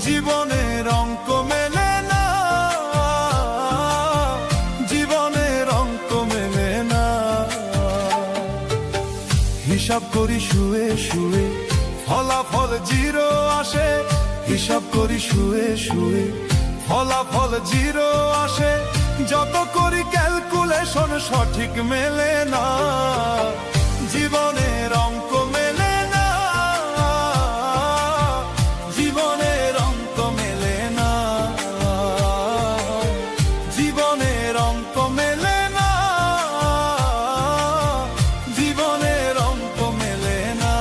জীবনের অঙ্ক মেলে না, জীবনের অঙ্ক মেলে না। হিসাব করি শুয়ে শুয়ে, ফলাফল জিরো আসে। হিসাব করি শুয়ে শুয়ে, ফলাফল জিরো আসে। যত করি ক্যালকুলেশন সঠিক মেলে না, জীবনের অঙ্ক মেলে না, জীবনের অঙ্ক মেলে না, জীবনের অঙ্ক মেলে না, জীবনের অঙ্ক মেলে না।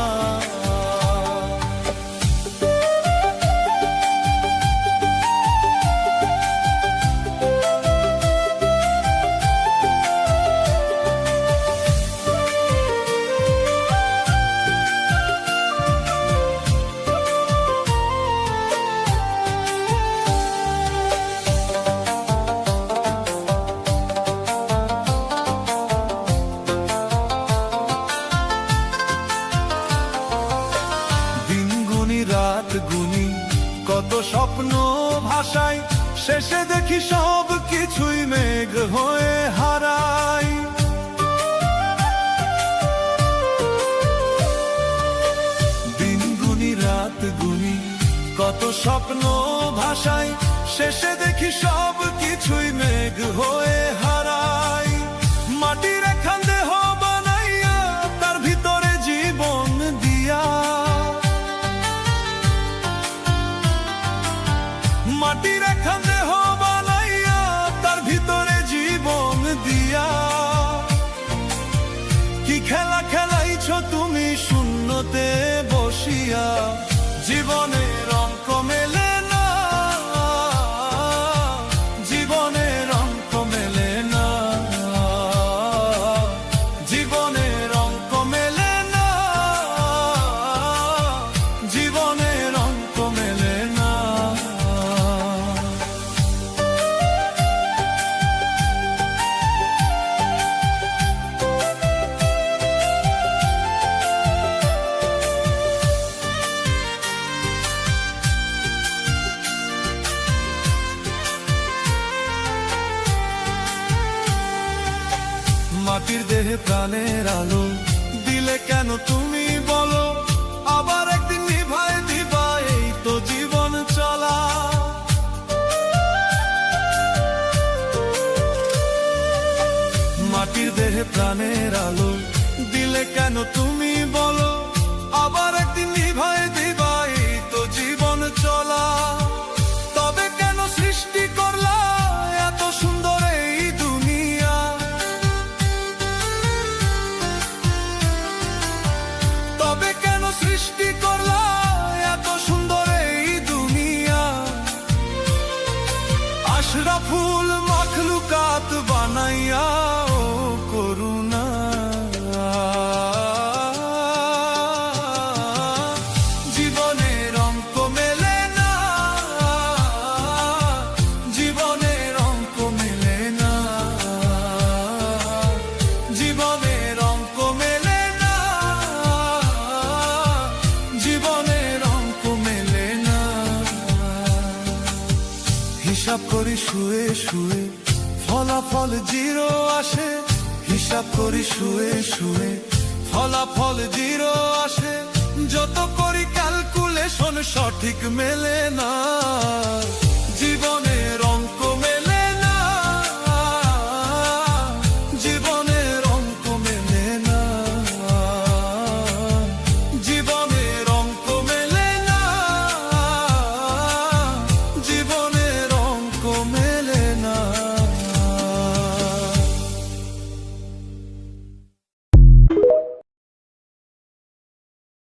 রাত গুনি কত স্বপ্ন ভাষায়, শেষে দেখি সব কিছুই মেঘ হয়ে হারায়। দিন গুনি রাত গুনি কত স্বপ্ন ভাষায়, শেষে দেখি সব কিছুই মেঘ হয়ে হারায়। মাটির এখান দেহ বানাইয়া, তার ভিতরে জীবন দিয়া, মাটির এখান দেহ বানাইয়া, তার ভিতরে জীবন দিয়া। কি খেলা খেলাইছ তুমি শূন্যতে বসিয়া, জীবনের অঙ্ক মেলে না, জীবনের অঙ্ক মেলে না, জীবনের অঙ্ক মেলে না, জীবনের অঙ্ক মেলে না। মাটির দেহে প্রাণের আলো দিলে কেন তুমি বলো, আবার একদিন নিভায় দিবা, এই তো জীবন চলা। মাটির দেহে প্রাণের আলো দিলে কেন তুমি বলো, আবার একদিন নিভায় দিবা, এই তো জীবন চলা। তবে কেন সৃষ্টি করলা এত সুন্দর এই দুনিয়া, তবে কেন সৃষ্টি করলা এত সুন্দর এই দুনিয়া। আশরাফুল মাখলুকাত বানাইয়া ও করুণা, জীবনের অঙ্ক মেলে না, জীবনের অঙ্ক মেলে না, জীবনের অঙ্ক মেলে না, জীবনের অঙ্ক মেলে না। হিসাব করি শুয়ে শুয়ে, ফলাফল জিরো আসে। হিসাব করি শুয়ে শুয়ে, ফলাফল জিরো আসে। যত করি ক্যালকুলেশন সঠিক মেলে না।